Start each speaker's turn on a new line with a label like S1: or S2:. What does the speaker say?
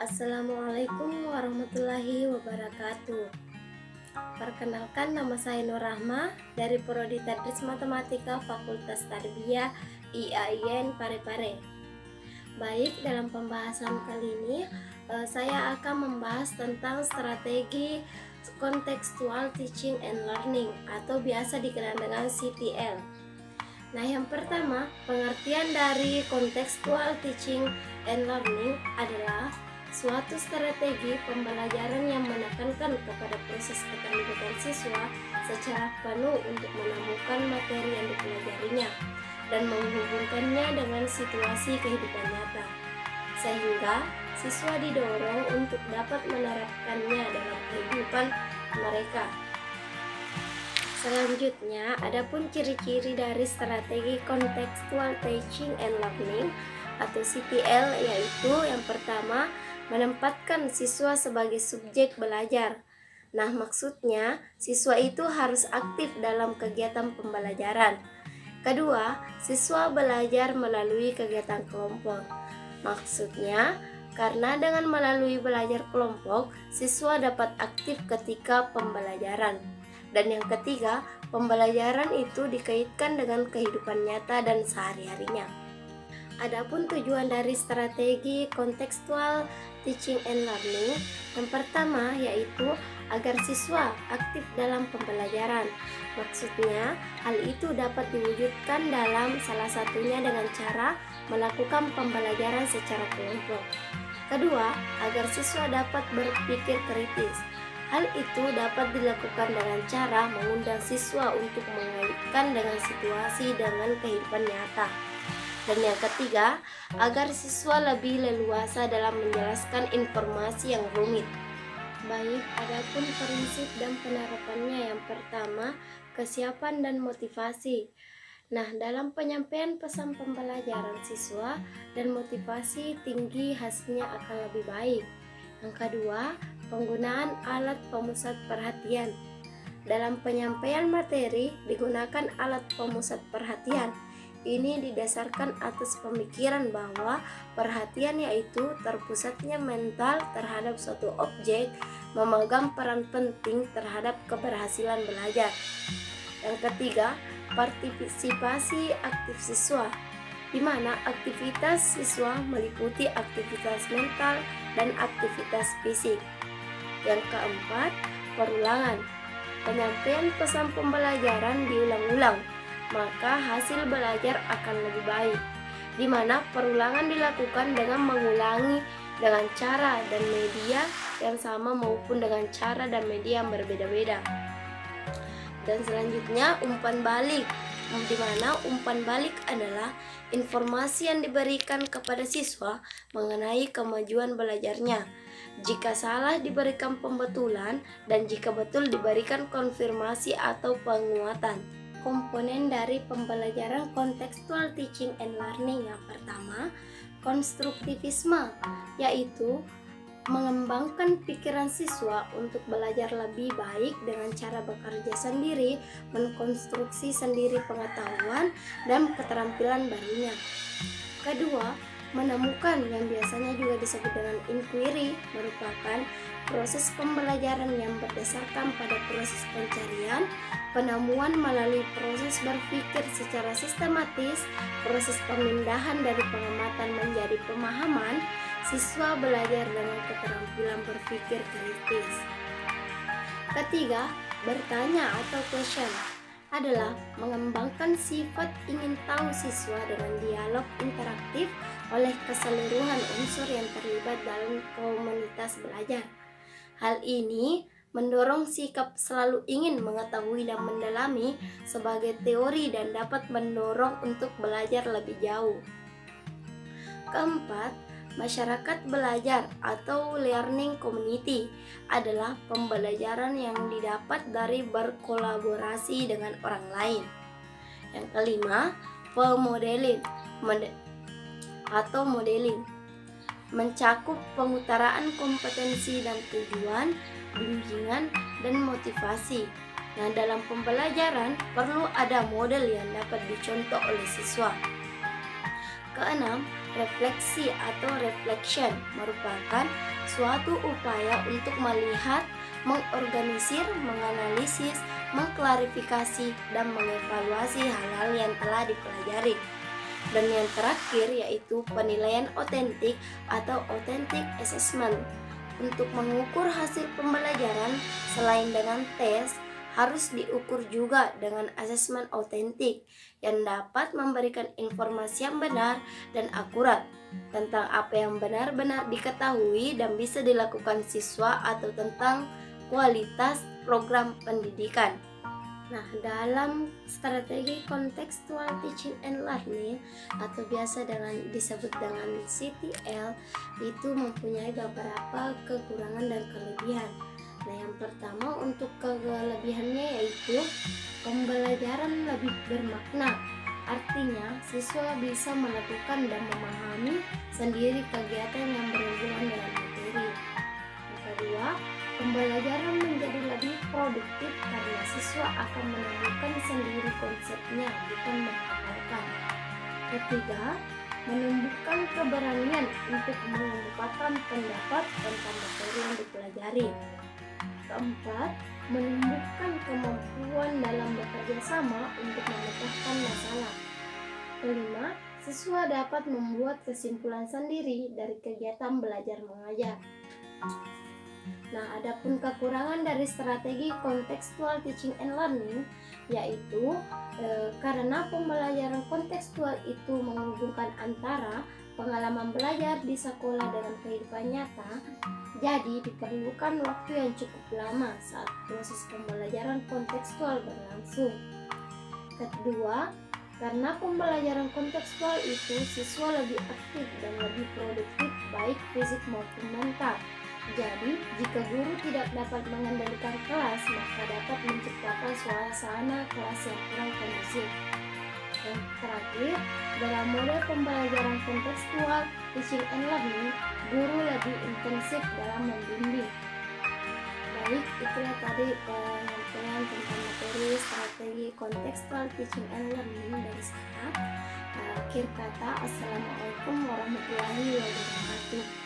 S1: Assalamualaikum warahmatullahi wabarakatuh. Perkenalkan, nama saya Nur Rahma dari Prodi Tadris Matematika Fakultas Tarbiyah IAIN Parepare. Baik, dalam pembahasan kali ini saya akan membahas tentang strategi Contextual Teaching and Learning atau biasa dikenal dengan CTL. Nah, yang pertama, pengertian dari Contextual Teaching and Learning adalah suatu strategi pembelajaran yang menekankan kepada proses keterlibatan siswa secara penuh untuk menemukan materi yang dipelajarinya dan menghubungkannya dengan situasi kehidupan nyata, sehingga siswa didorong untuk dapat menerapkannya dalam kehidupan mereka. Selanjutnya, adapun ciri-ciri dari strategi Contextual Teaching and Learning atau CTL, yaitu yang pertama, menempatkan siswa sebagai subjek belajar. Nah, maksudnya siswa itu harus aktif dalam kegiatan pembelajaran. Kedua, siswa belajar melalui kegiatan kelompok. Maksudnya, karena dengan melalui belajar kelompok, siswa dapat aktif ketika pembelajaran. Dan yang ketiga, pembelajaran itu dikaitkan dengan kehidupan nyata dan sehari-harinya. Adapun tujuan dari strategi Contextual Teaching and Learning, yang pertama yaitu agar siswa aktif dalam pembelajaran. Maksudnya, hal itu dapat diwujudkan dalam salah satunya dengan cara melakukan pembelajaran secara kelompok. Kedua, agar siswa dapat berpikir kritis. Hal itu dapat dilakukan dengan cara mengundang siswa untuk mengaitkan dengan situasi dengan kehidupan nyata. Dan yang ketiga, agar siswa lebih leluasa dalam menjelaskan informasi yang rumit. Baik, adapun prinsip dan penerapannya, yang pertama, kesiapan dan motivasi. Nah, dalam penyampaian pesan pembelajaran siswa dan motivasi tinggi, hasilnya akan lebih baik. Yang kedua, penggunaan alat pemusat perhatian. Dalam penyampaian materi digunakan alat pemusat perhatian. Ini didasarkan atas pemikiran bahwa perhatian yaitu terpusatnya mental terhadap suatu objek memegang peran penting terhadap keberhasilan belajar. Yang ketiga, partisipasi aktif siswa, di mana aktivitas siswa meliputi aktivitas mental dan aktivitas fisik. Yang keempat, perulangan. Penyampaian pesan pembelajaran diulang-ulang, maka hasil belajar akan lebih baik, di mana perulangan dilakukan dengan mengulangi dengan cara dan media yang sama maupun dengan cara dan media yang berbeda-beda. Dan selanjutnya, umpan balik, di mana umpan balik adalah informasi yang diberikan kepada siswa mengenai kemajuan belajarnya. Jika salah diberikan pembetulan, dan jika betul diberikan konfirmasi atau penguatan. Komponen dari pembelajaran Contextual Teaching and Learning, yang pertama, konstruktivisme, yaitu mengembangkan pikiran siswa untuk belajar lebih baik dengan cara bekerja sendiri, mengkonstruksi sendiri pengetahuan dan keterampilan barunya. Kedua, menemukan, yang biasanya juga disebut dengan inquiry, merupakan proses pembelajaran yang berdasarkan pada proses pencarian, penemuan melalui proses berpikir secara sistematis, proses pemindahan dari pengamatan menjadi pemahaman. Siswa belajar dengan keterampilan berpikir kritis. Ketiga, bertanya atau question adalah mengembangkan sifat ingin tahu siswa dengan dialog interaktif oleh keseluruhan unsur yang terlibat dalam komunitas belajar. Hal ini mendorong sikap selalu ingin mengetahui dan mendalami sebagai teori dan dapat mendorong untuk belajar lebih jauh. Keempat, masyarakat belajar atau learning community adalah pembelajaran yang didapat dari berkolaborasi dengan orang lain. Yang kelima, pemodeling atau modeling mencakup pengutaraan kompetensi dan tujuan, bimbingan, dan motivasi. Nah, dalam pembelajaran perlu ada model yang dapat dicontoh oleh siswa. keenam, refleksi atau reflection merupakan suatu upaya untuk melihat, mengorganisir, menganalisis, mengklarifikasi, dan mengevaluasi hal-hal yang telah dipelajari. Dan yang terakhir yaitu penilaian otentik atau authentic assessment. Untuk mengukur hasil pembelajaran, selain dengan tes, harus diukur juga dengan asesmen otentik yang dapat memberikan informasi yang benar dan akurat tentang apa yang benar-benar diketahui dan bisa dilakukan siswa atau tentang kualitas program pendidikan. Nah, dalam strategi contextual teaching and learning atau biasa disebut dengan CTL itu mempunyai beberapa kekurangan dan kelebihan. Nah, yang pertama untuk kelebihannya yaitu pembelajaran lebih bermakna. Artinya, siswa bisa melakukan dan memahami sendiri kegiatan yang berhubungan dengan materi. Yang kedua, pembelajaran menjadi lebih produktif karena siswa akan menemukan sendiri konsepnya, bukan menghafalkan. Ketiga, menumbuhkan keberanian untuk mengungkapkan pendapat tentang materi yang dipelajari. Keempat, menumbuhkan kemampuan dalam bekerja sama untuk memecahkan masalah. Kelima, siswa dapat membuat kesimpulan sendiri dari kegiatan belajar mengajar. Nah, adapun kekurangan dari strategi contextual teaching and learning yaitu karena pembelajaran kontekstual itu menghubungkan antara pengalaman belajar di sekolah dengan kehidupan nyata, jadi diperlukan waktu yang cukup lama saat proses pembelajaran kontekstual berlangsung. Kedua, karena pembelajaran kontekstual itu siswa lebih aktif dan lebih produktif baik fisik maupun mental. Jadi, jika guru tidak dapat mengendalikan kelas, maka dapat menciptakan suasana kelas yang kurang kondusif. Yang terakhir, dalam model pembelajaran kontekstual teaching and learning, guru lebih intensif dalam membimbing. Baik, itulah tadi penyampaian tentang materi strategi kontekstual teaching and learning dari saya. Akhir kata, Assalamualaikum warahmatullahi wabarakatuh.